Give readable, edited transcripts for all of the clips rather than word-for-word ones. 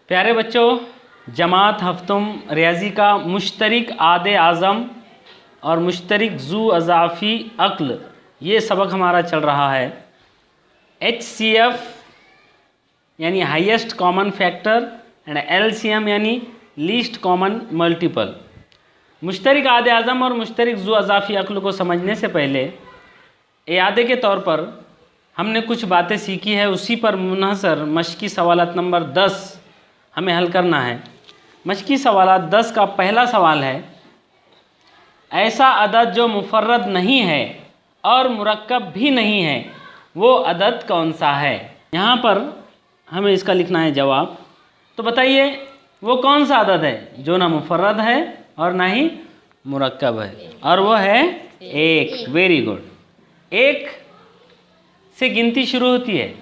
प्यारे बच्चों, जमात हफ्तुम रियाजी का मुश्तरिक आदे आज़म और मुश्तरिक ज़ू अज़ाफ़ी अक्ल ये सबक हमारा चल रहा है। HCF यानी highest common factor and LCM यानी लीस्ट कॉमन मल्टीपल। मुश्तरिक आदे आज़म और मुश्तरिक ज़ू अज़ाफ़ी अक्ल को समझने से पहले इयादे के तौर पर हमने कुछ बातें सीखी है, उसी पर मुनहसर मश्की सवालात नंबर 10 हमें हल करना है। मश्की सवालात 10 का पहला सवाल है, ऐसा अदद जो मुफर्रद नहीं है और मुरक्कब भी नहीं है वो अदद कौन सा है। यहाँ पर हमें इसका लिखना है जवाब। तो बताइए वो कौन सा अदद है जो ना मुफर्रद है और ना ही मुरक्कब है, और वो है 1। Very good. 1 से गिनती शुरू होती है।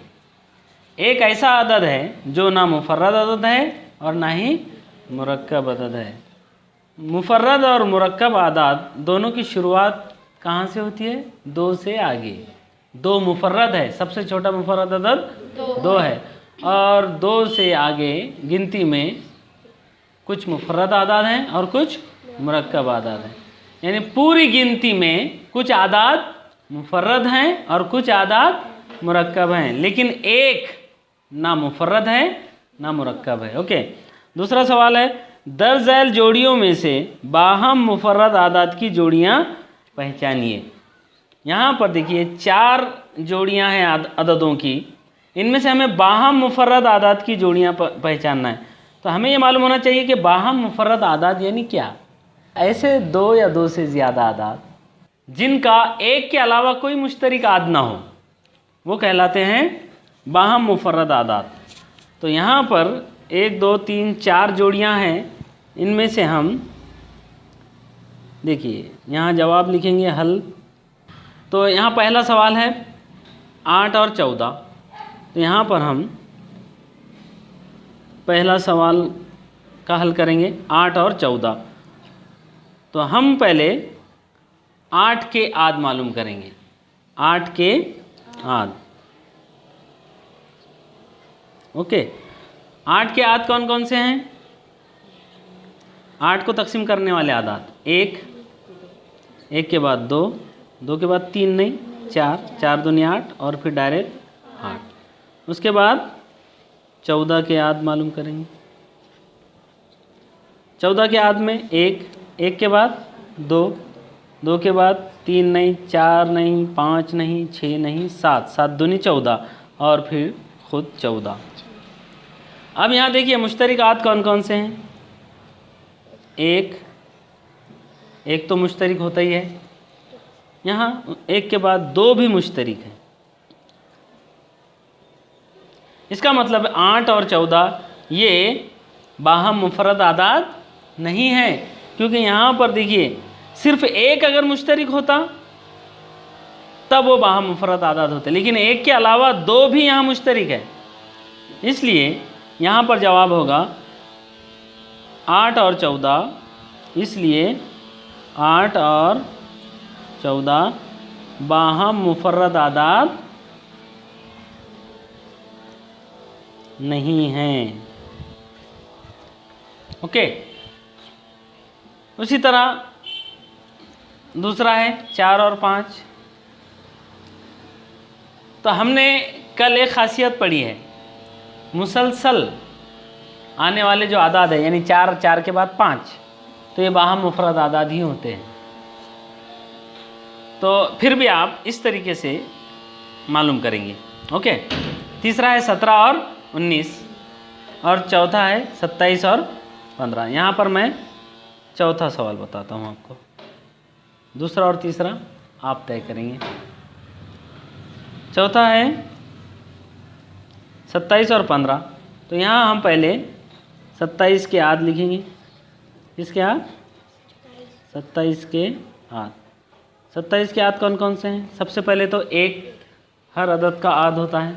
एक ऐसा अदद है जो ना मुफर्रद अदद है और ना ही मुरक्कब अदद है। मुफर्रद और मुरक्कब आदाद दोनों की शुरुआत कहाँ से होती है? 2 से आगे। 2 मुफर्रद है, सबसे छोटा मुफर्रद अदद 2 है, और 2 से आगे गिनती में कुछ मुफर्रद आदाद हैं और कुछ मुरक्कब आदाद हैं। यानी पूरी गिनती में कुछ आदाद मुफर्रद हैं और कुछ आदाद मुरक्कब हैं, लेकिन एक ना मुफर्रद है ना मुरक्कब है। ओके। दूसरा सवाल है, दर्ज झैल जोड़ियों में से बाहम मुफर्रद आदाद की जोड़ियां पहचानिए। यहाँ पर देखिए 4 जोड़ियां हैं अददों की, इनमें से हमें बाहम मुफर्रद आदाद की जोड़ियां पहचानना है। तो हमें ये मालूम होना चाहिए कि बाहम मुफर्रद आदाद यानी क्या। ऐसे 2 या 2 से ज़्यादा आदाद जिनका एक के अलावा कोई मुश्तरिक आद ना हो वो कहलाते हैं बाहम मुफर्रद आदाद। तो यहाँ पर 1 2 3 4 जोड़ियाँ हैं, इनमें से हम देखिए यहाँ जवाब लिखेंगे हल। तो यहाँ पहला सवाल है 8 और 14। तो यहाँ पर हम पहला सवाल का हल करेंगे 8 और 14। तो हम पहले 8 के आद मालूम करेंगे। 8 के आद। ओके। 8 के आद कौन कौन से हैं? 8 को तकसीम करने वाले आदाद 1, 1 के बाद 2, 2 के बाद 3 नहीं 4, 4 दूनी 8 और फिर डायरेक्ट 8। उसके बाद 14 के आद मालूम करेंगे। 14 के आद में 1, 1 के बाद 2, 2 के बाद 3 नहीं 4 नहीं 5 नहीं 6 नहीं 7, 7 दूनी 14 और फिर खुद 14। अब यहाँ देखिए मुश्तरिक आद कौन कौन से हैं? 1 तो मुश्तरिक होता ही है। यहाँ 1 के बाद 2 भी मुश्तरिक है। इसका मतलब 8 और 14 ये बाहम मुफर्रद आदाद नहीं है, क्योंकि यहाँ पर देखिए सिर्फ 1 अगर मुश्तरिक होता तब वो बाहम मुफर्रद आदाद होते, लेकिन 1 के अलावा 2 भी यहाँ मुश्तरिक है। इसलिए यहाँ पर जवाब होगा 8 और 14। इसलिए 8 और 14 बाहम मुफर्रद आदाद नहीं हैं। ओके। उसी तरह दूसरा है 4 और 5। तो हमने कल एक खासियत पढ़ी है, मुसलसल आने वाले जो आदाद है यानी 4, 4 के बाद 5, तो ये बाहम मुफर्रद आदाद ही होते हैं। तो फिर भी आप इस तरीके से मालूम करेंगे। ओके। तीसरा है 17 और 19 और चौथा है 27 और 15। यहाँ पर मैं चौथा सवाल बताता हूँ आपको, दूसरा और तीसरा आप तय करेंगे। चौथा है 27 और 15। तो यहाँ हम पहले 27 के आद लिखेंगे। किसके आद? 27 के आद। 27 के आद कौन कौन से हैं? सबसे पहले तो 1 हर अदद का आद होता है।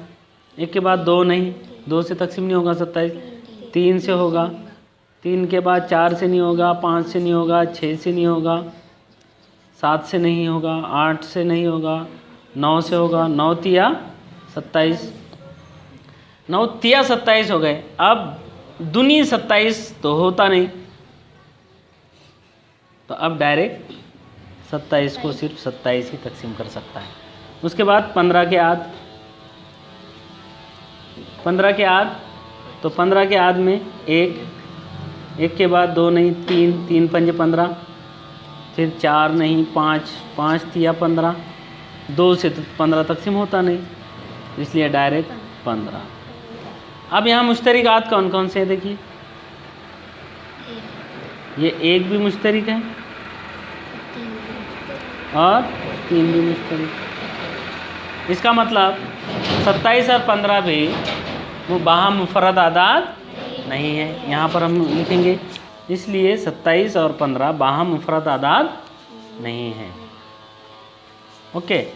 1 के बाद 2 नहीं, 2 से तकसीम नहीं होगा 27, 3 से होगा, 3 के बाद 4 से नहीं होगा, 5 से नहीं होगा, 6 से नहीं होगा, 7 से नहीं होगा, 8 से नहीं होगा, 9 से होगा। 9 तिया 27, 9 तिया 27 हो गए। अब दूनी 27 तो होता नहीं, तो अब डायरेक्ट 27 को सिर्फ 27 ही तकसीम कर सकता है। उसके बाद 15 के आध, 15 के आध, तो 15 के आध में 1, 1 के बाद 2 नहीं 3, 3 पंजे 15, फिर 4 नहीं 5, 5 तिया 15, 2 से तो 15 तकसीम होता नहीं, इसलिए डायरेक्ट 15। अब यहाँ मुश्तरिक आद कौन कौन से हैं देखिए, ये 1 भी मुश्तरिक है और 3 भी मुश्तरिक। इसका मतलब 27 और 15 भी वो बाहम मुफरद आदाद नहीं है, यहाँ पर हम लिखेंगे। इसलिए 27 और 15 बाहम मुफरद आदाद नहीं है। ओके,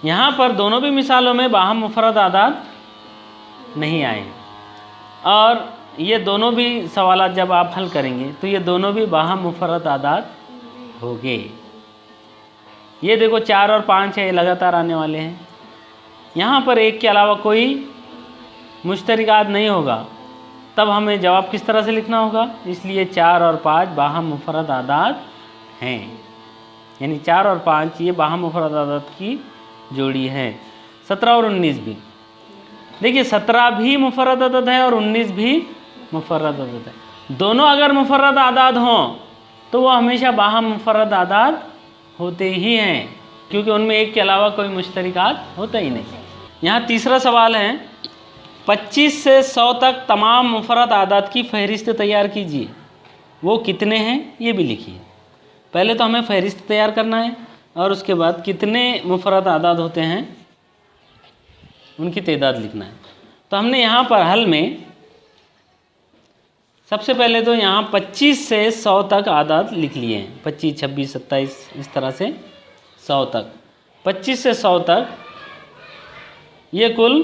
यहाँ पर दोनों भी मिसालों में बाहम मुफरद आदाद नहीं आए, और ये दोनों भी सवालात जब आप हल करेंगे तो ये दोनों भी बाहम मुफरद आदाद होंगे। ये देखो 4 और 5 है, ये लगातार आने वाले हैं। यहाँ पर 1 के अलावा कोई मुश्तरिकात नहीं होगा, तब हमें जवाब किस तरह से लिखना होगा। इसलिए 4 और 5 बाहम मुफरद आदाद हैं, यानी 4 और 5 ये बाहम मुफरद आदाद की जोड़ी है। 17 और 19 भी देखिए, 17 भी मुफरद अदद है और 19 भी मुफरद अदद है। दोनों अगर मुफरद आदाद हों तो वो हमेशा बाहम मुफरद आदाद होते ही हैं, क्योंकि उनमें 1 के अलावा कोई मुश्तरिकात होता ही नहीं। यहाँ तीसरा सवाल है, 25 से 100 तक तमाम मुफरद आदाद की फहरिस्त तैयार कीजिए। वो कितने हैं ये भी लिखिए। पहले तो हमें फहरिस्त तैयार करना है और उसके बाद कितने मुफरद आदाद होते हैं उनकी तादाद लिखना है। तो हमने यहाँ पर हल में सबसे पहले तो यहाँ 25 से 100 तक आदाद लिख लिए हैं, 25, 26, 27 इस तरह से 100 तक। 25 से 100 तक ये कुल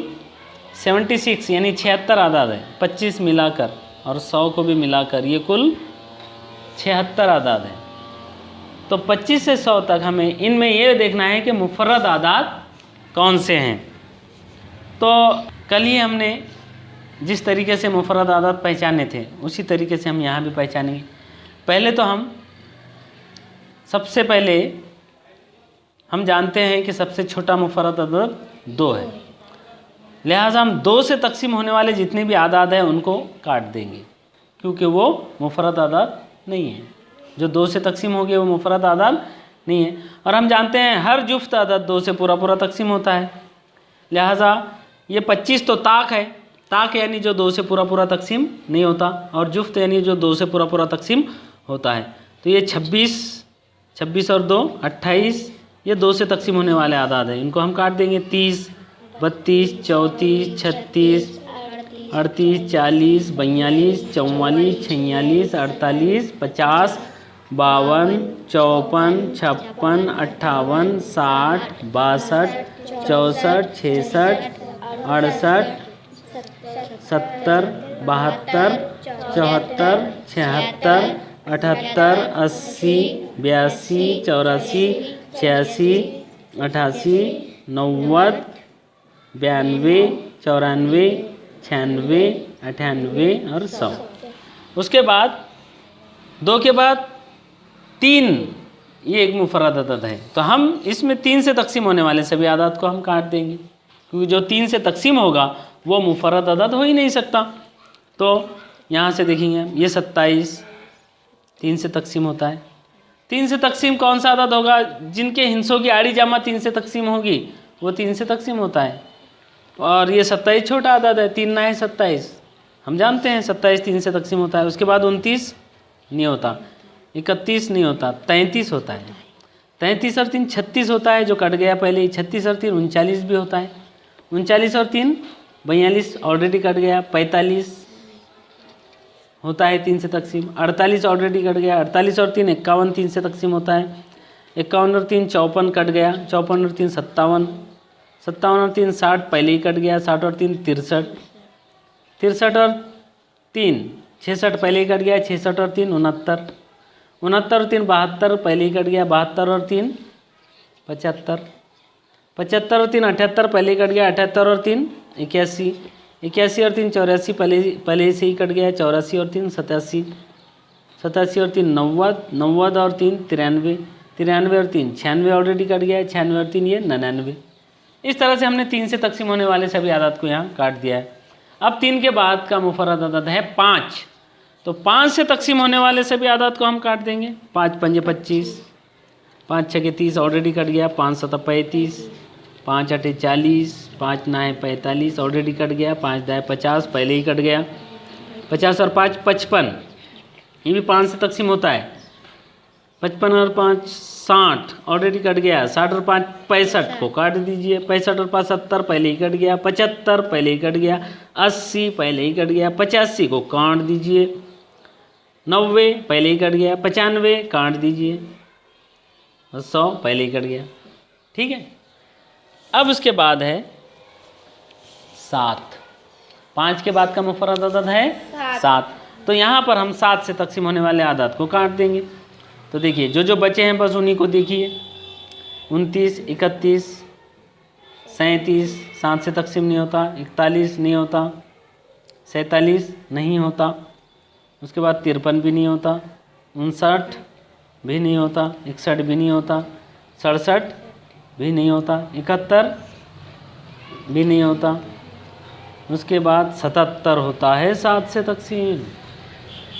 76 यानी 76 आदाद है, 25 मिलाकर और 100 को भी मिलाकर ये कुल 76 आदाद है। तो 25 से 100 तक हमें इनमें ये देखना है कि मुफर्रद आदाद कौन से हैं। तो कल ही हमने जिस तरीके से मुफर्रद आदाद पहचाने थे उसी तरीके से हम यहाँ भी पहचानेंगे। पहले तो सबसे पहले हम जानते हैं कि सबसे छोटा मुफर्रद आदाद 2 है, लिहाजा हम 2 से तकसीम होने वाले जितने भी आदाद हैं उनको काट देंगे, क्योंकि वो मुफर्रद आदाद नहीं है। जो 2 से तकसीम हो गए वो मुफर्रद आदाद नहीं है। और हम जानते हैं हर जुफ्त आदाद 2 से पूरा तकसीम होता है, लिहाजा ये 25 तो ताक है, ताक यानी जो 2 से पूरा तकसीम नहीं होता, और जुफ्त यानी जो 2 से पूरा तकसीम होता है। तो ये 26 और 2 28, ये 2 से तकसीम होने वाले आदाद हैं, इनको हम काट देंगे। 30, 32, 34, 36, 38, 40, 42, 44, 46, 48, 50, 52, 54, 56, 58, 60, 62, 64, 66, 68, 70, 72, 74, 76, 78, 80, 82, 84, 86, 88, 90, 92, 94, 96, 98 और 100। उसके बाद 2 के बाद 3, ये एक मुफर्रद अदद है, तो हम इसमें 3 से तकसीम होने वाले सभी आदाद को हम काट देंगे, क्योंकि जो 3 से तकसीम होगा वो मुफर्रद अदद हो ही नहीं सकता। तो यहाँ से देखेंगे ये 27 3 से तकसीम होता है। 3 से तकसीम कौन सा अदद होगा? जिनके हिंसों की आड़ी जामा 3 से तकसीम होगी वो 3 से तकसीम होता है। और ये 27 छोटा अदद है, 3 ना 27, हम जानते हैं 27 3 से तकसीम होता है। उसके बाद 29 नहीं होता, 31 नहीं होता, 33 होता है। 33 और 3 36 होता है, जो कट गया पहले ही। 36 और 3 39 भी होता है। 39 और 3 42 ऑलरेडी कट गया। 45 होता है 3 से तकसीम। 48 ऑलरेडी कट गया। 48 और 3 51 3 से तकसीम होता है। 51 और 3 54 कट गया। 54 और 3 57, 57 और 3 60 पहले ही कट गया। 60 और 3 63, 63 और 3 66 पहले ही कट गया, 66 और 3 69, 69 और 3 72 पहले ही कट गया, 72 और 3 75, 75 और 3 78 पहले ही कट गया, 78 और 3 81, 81 और 3 84 पहले से ही कट गया, 84 और 3 87, 87 और 3 90, 90 और 3 93, 93 और 3 96 ऑलरेडी कट गया है, 96 और 3 ये 99। इस तरह से हमने 3 से तकसीम होने वाले सभी आदात को यहाँ काट दिया है। अब 3 के बाद का मुफर्रद आदात है 5, तो 5 से तकसीम होने वाले सभी आदात को हम काट देंगे। 5 पंजे 25, 5 छके 30 ऑलरेडी कट गया, 5 सता 35, 5 अठे 40, 5 नाए 45 ऑलरेडी कट गया, 5 दाए 50 पहले ही कट गया, 50 और 5 55, ये भी 5 से तकसीम होता है। 55 और 5 60 ऑलरेडी कट गया, 60 और 5 65 को काट दीजिए, 65 और 5 70 पहले ही कट गया, 75 पहले ही कट गया, 80 पहले ही कट गया, 85 को काट दीजिए, 90 पहले ही कट गया, 95 काट दीजिए, 100 पहले ही कट गया। ठीक है, अब उसके बाद है 7, 5 के बाद का मुफर्रद आदात है 7, तो यहाँ पर हम 7 से तकसीम होने वाले आदात को काट देंगे। तो देखिए जो जो बचे हैं बस उन्हीं को देखिए, 29, 31, 37, 7 से तकसीम नहीं होता, 41 नहीं होता, 47 नहीं होता, उसके बाद 53 भी नहीं होता, 59 भी नहीं होता, 61 भी नहीं होता, 67 भी नहीं होता, 71 भी नहीं होता, उसके बाद 77 होता है 7 से तकसीम,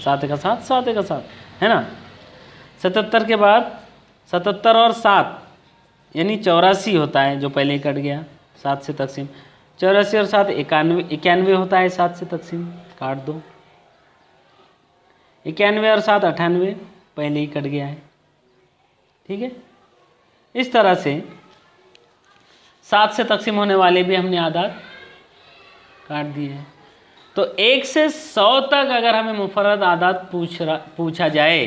7 का 7 7 का 7 है ना। 77 के बाद 77 और 7 यानी 84 होता है, जो पहले ही कट गया, 7 से तकसीम। 84 और 7 91 होता है 7 से तकसीम, काट दो। 91 और 7 98 पहले ही कट गया है। ठीक है, इस तरह से 7 से तकसीम होने वाले भी हमने आदात काट दिए हैं। तो 1 से 100 तक अगर हमें मुफर्रद आदात पूछा जाए,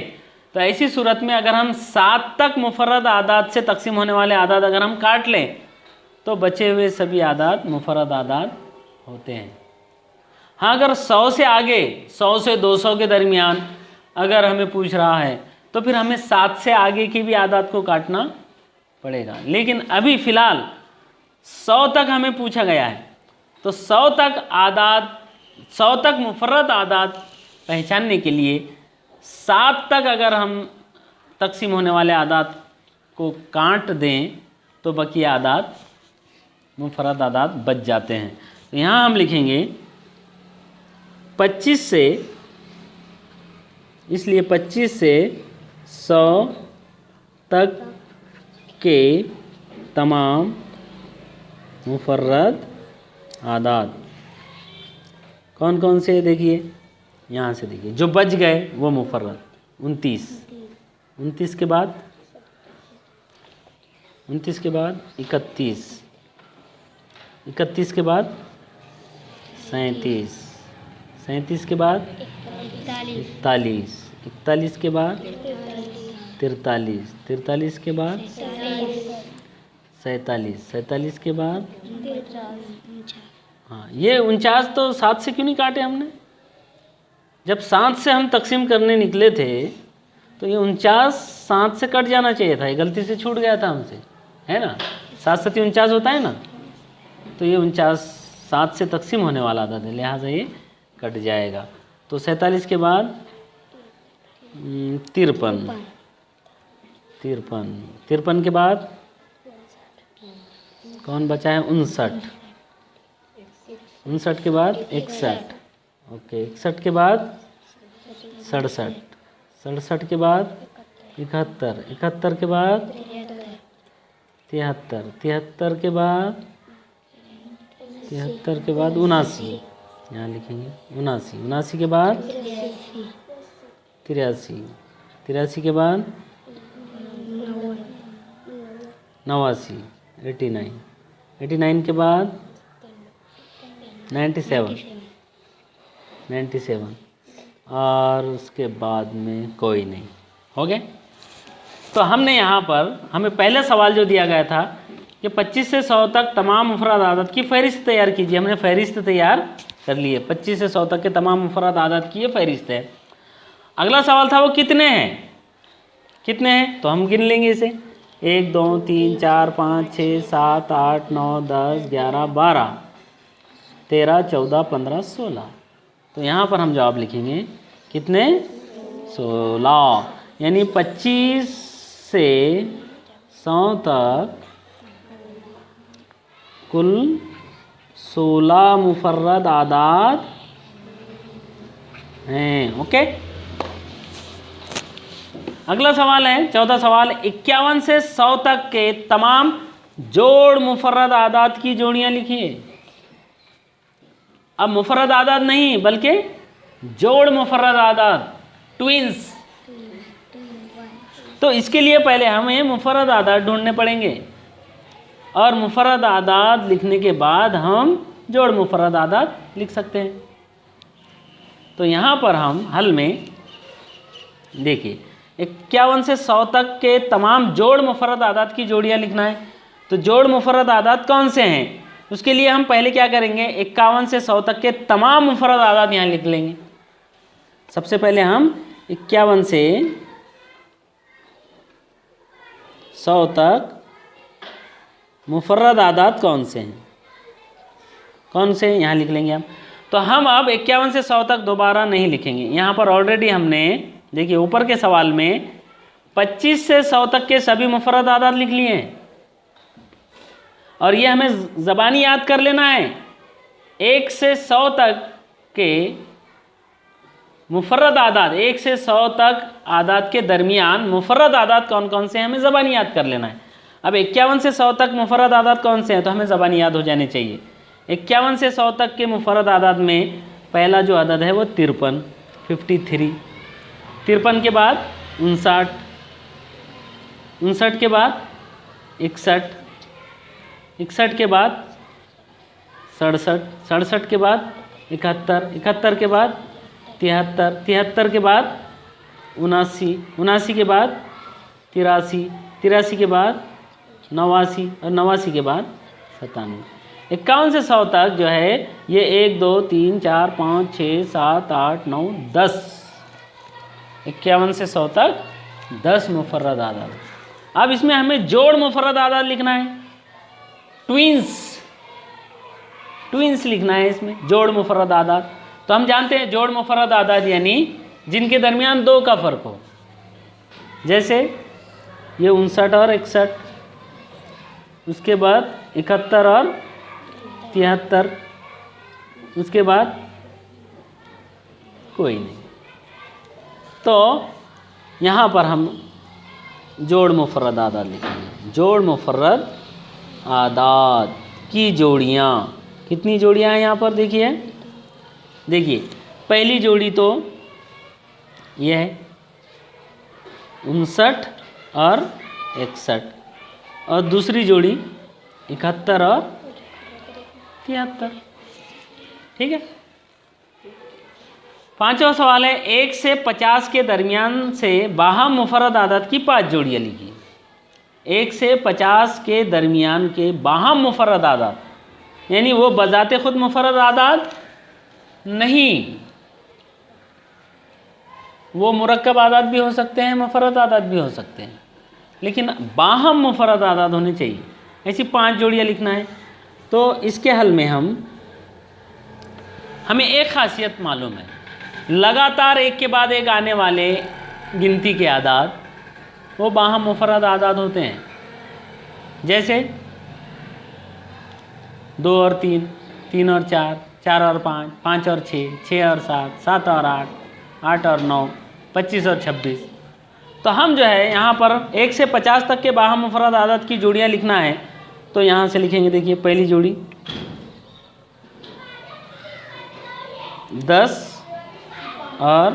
तो ऐसी सूरत में अगर हम 7 तक मुफर्रद आदात से तकसीम होने वाले आदात अगर हम काट लें, तो बचे हुए सभी आदात मुफर्रद आदात होते हैं। हाँ, अगर 100 से आगे, 100 से 200 के दरमियान अगर हमें पूछ रहा है, तो फिर हमें 7 से आगे की भी आदात को काटना पड़ेगा। लेकिन अभी फ़िलहाल 100 तक हमें पूछा गया है, तो 100 तक आदात, 100 तक मुफर्रद आदात पहचानने के लिए 7 तक अगर हम तकसीम होने वाले आदात को काट दें, तो बाकी आदात मुफर्रद आदात बच जाते हैं। तो यहाँ हम लिखेंगे 25 से, इसलिए 25 से 100 तक के तमाम मुफर्रद आदात कौन कौन से, देखिए यहाँ से देखिए, जो बच गए वो मुफर्रद 29, 29 के बाद 29 के बाद 31, 31 के बाद 37, 37 के बाद 41, 41 के बाद 43, 43 के बाद 47, 47 के बाद, हाँ ये 49 तो 7 से क्यों नहीं काटे हमने? जब 7 से हम तकसीम करने निकले थे तो ये 49 7 से कट जाना चाहिए था, ये गलती से छूट गया था हमसे, है ना। 7 7 49 होता है ना, तो ये 49 7 से तकसीम होने वाला था, लिहाजा ये कट जाएगा। तो 47 के बाद 53, 53, 53 के बाद कौन बचा है? 59, 59 के बाद 61, ओके 61 के बाद 67, 67 के बाद 71, 71 के बाद 73, 73 के बाद 73 के बाद 79, यहाँ लिखेंगे 79, 79 के बाद 83, 83 के बाद 89, 89, 89 के बाद 97, 97 और उसके बाद में कोई नहीं। हो गए? तो हमने यहाँ पर, हमें पहले सवाल जो दिया गया था कि 25 से 100 तक तमाम मुफर्रद आदात की फहरिस्त तैयार कीजिए, हमने फहरिस्त तैयार कर लिए। 25 से 100 तक के तमाम मुफर्रद आदाद की ये फहरिस्त है। अगला सवाल था वो कितने हैं, कितने हैं, तो हम गिन लेंगे इसे 1 2 3 4 5 6 7 8 9 10 11 12 13 14 15 16। तो यहाँ पर हम जवाब लिखेंगे कितने, 16, यानी 25 से 100 तक कुल 16 मुफर्रद आदाद हैं। ओके, अगला सवाल है 14 सवाल, 51 से 100 तक के तमाम जोड़ मुफर्रद आदाद की जोड़ियां लिखिए। अब मुफर्रद आदाद नहीं बल्कि जोड़ मुफर्रद आदाद, ट्विंस। तो इसके लिए पहले हमें मुफर्रद आदाद ढूंढने पड़ेंगे और मुफर्रद आदाद लिखने के बाद हम जोड़ मुफर्रद आदाद लिख सकते हैं। तो यहाँ पर हम हल में देखिए 51 से 100 तक के तमाम जोड़ मुफर्रद आदाद की जोड़ियाँ लिखना है। तो जोड़ मुफर्रद आदाद कौन से हैं, उसके लिए हम पहले क्या करेंगे, 51 से 100 तक के तमाम मुफर्रद आदाद यहाँ लिख लेंगे। सबसे पहले हम 51 से 100 तक मुफर्रद आदाद कौन से हैं, कौन से यहाँ लिख लेंगे हम। तो हम अब 51 से 100 तक दोबारा नहीं लिखेंगे। यहाँ पर ऑलरेडी हमने देखिए ऊपर के सवाल में 25 से 100 तक के सभी मुफर्रद आदाद लिख लिए हैं और ये हमें ज़बानी याद कर लेना है। 1 से 100 तक के मुफर्रद आदाद, 1 से 100 तक आदाद के दरमियान मुफर्रद आदाद कौन कौन से हैं हमें ज़बानी याद कर लेना है। अब 51 से 100 तक मुफर्रद आदाद कौन से हैं, तो हमें ज़बानी याद हो जाने चाहिए। 51 से 100 तक के मुफर्रद आदाद में पहला जो अदद है वो 53, 53। 53 के बाद 59, 59 के बाद 61, 61 के बाद 67, 67 के बाद 71, 71 के बाद 73, 73 के बाद 79, 79 के बाद 83, 83 के बाद 89 और 89 के बाद 97। 51 से 100 तक जो है ये 1 2 3 4 5 6 7 8 9 10। 51 से 100 तक 10 मुफर्रद आदाद। अब इसमें हमें जोड़ मुफर्रद आदाद लिखना है, ट्विंस लिखना है इसमें, जोड़ मुफर्रद आदाद। तो हम जानते हैं जोड़ मुफर्रद आदाद यानी जिनके दरमियान 2 का फ़र्क हो। जैसे ये 59 और 61, उसके बाद 71 और 73, उसके बाद कोई नहीं। तो यहाँ पर हम जोड़ मुफर्रद आदाद लिखेंगे। जोड़ मुफर्रद आदाद की जोड़ियाँ, कितनी जोड़ियाँ हैं यहाँ पर देखिए। देखिए पहली जोड़ी तो यह है 59 और 61 और दूसरी जोड़ी 71 और 73। ठीक है। पांचवा सवाल है 1 से 50 के दरमियान से बाहम मुफर्रद आदाद की 5 जोड़ियाँ लिखिए। 1 से 50 के दरमियान के बाहम मुफर्रद आदाद, यानी वो बजाते खुद मुफर्रद आदाद नहीं, वो मुरक्कब आदाद भी हो सकते हैं, मुफर्रद आदाद भी हो सकते हैं, लेकिन बाहम मुफर्रद आदाद होने चाहिए। ऐसी 5 जोड़ियाँ लिखना है। तो इसके हल में हमें एक खासियत मालूम है, लगातार एक के बाद एक आने वाले गिनती के आदाद वो बाहम मुफर्रद आदाद होते हैं। जैसे 2 और 3, 3 और 4, 4 और 5, 5 और 6, 6 और 7, 7 और 8, 8 और 9, 25 और 26। तो हम जो है यहाँ पर 1 से 50 तक के बाहम मुफर्रद आदाद की जोड़ियाँ लिखना है। तो यहाँ से लिखेंगे, देखिए पहली जोड़ी 10 और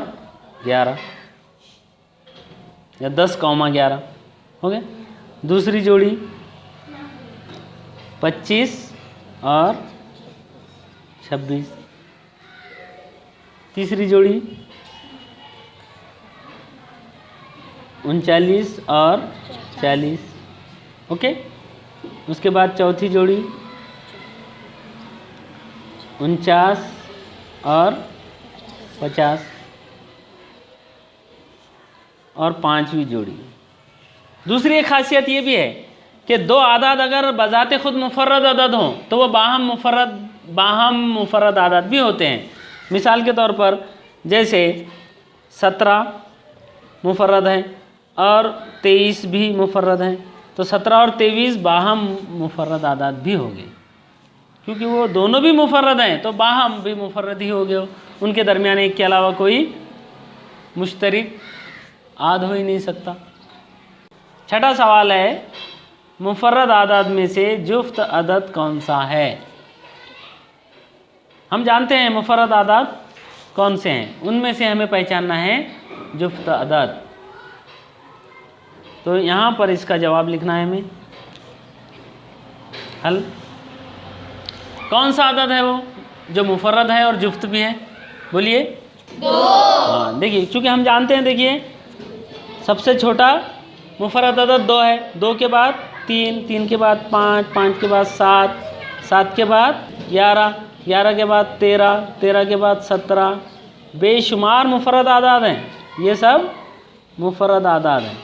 11 या 10,11 हो गया। दूसरी जोड़ी 25 और 26। तीसरी जोड़ी 39 और 40। ओके। उसके बाद चौथी जोड़ी 49 और 50 और 5वीं जोड़ी। दूसरी एक खासियत ये भी है कि दो आदाद अगर बजाते खुद मुफर्रद अदद हों तो वो बाहम मुफर्रद आदाद भी होते हैं। मिसाल के तौर पर जैसे 17 मुफर्रद हैं और 23 भी मुफर्रद हैं, तो 17 और 23 बाहम मुफर्रद आदाद भी हो गए, क्योंकि वो दोनों भी मुफर्रद हैं तो बाहम भी मुफर्रद ही हो गए। उनके दरमियान एक के अलावा कोई मुश्तरिक आद हो ही नहीं सकता। छठा सवाल है, मुफर्रद आदाद में से जुफ्त अदद कौन सा है? हम जानते हैं मुफर्रद आदाद कौन से हैं, उनमें से हमें पहचानना है जुफ्त अदद। तो यहाँ पर इसका जवाब लिखना है हमें। हल कौन सा अदद है वो जो मुफर्रद है और जुफ्त भी है? बोलिए। 2। हाँ, देखिए चूँकि हम जानते हैं, देखिए सबसे छोटा मुफर्रद अदद 2 है, 2 के बाद 3, 3 के बाद 5, 5 के बाद 7, 7 के बाद 11, 11 के बाद 13, 13 के बाद 17, बेशुमार मुफर्रद आदाद हैं, ये सब मुफर्रद आदाद हैं।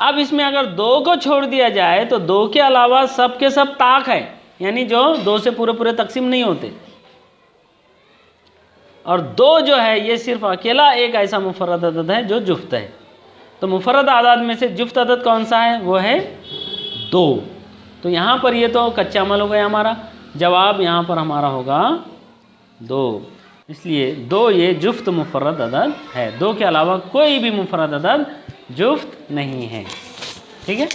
अब इसमें अगर 2 को छोड़ दिया जाए तो 2 के अलावा सब के सब ताक है, यानी जो 2 से पूरे पूरे तकसीम नहीं होते, और 2 जो है ये सिर्फ अकेला एक ऐसा मुफर्रद अदद है जो जुफ्त है। तो मुफर्रद आदाद में से जुफ्त अदद कौन सा है? वो है 2। तो यहाँ पर ये तो कच्चा अमल हो गया हमारा, जवाब यहाँ पर हमारा होगा 2। इसलिए 2 ये जुफ्त मुफर्रद अदद है, 2 के अलावा कोई भी मुफर्रद अदद जुफ्त नहीं है। ठीक है।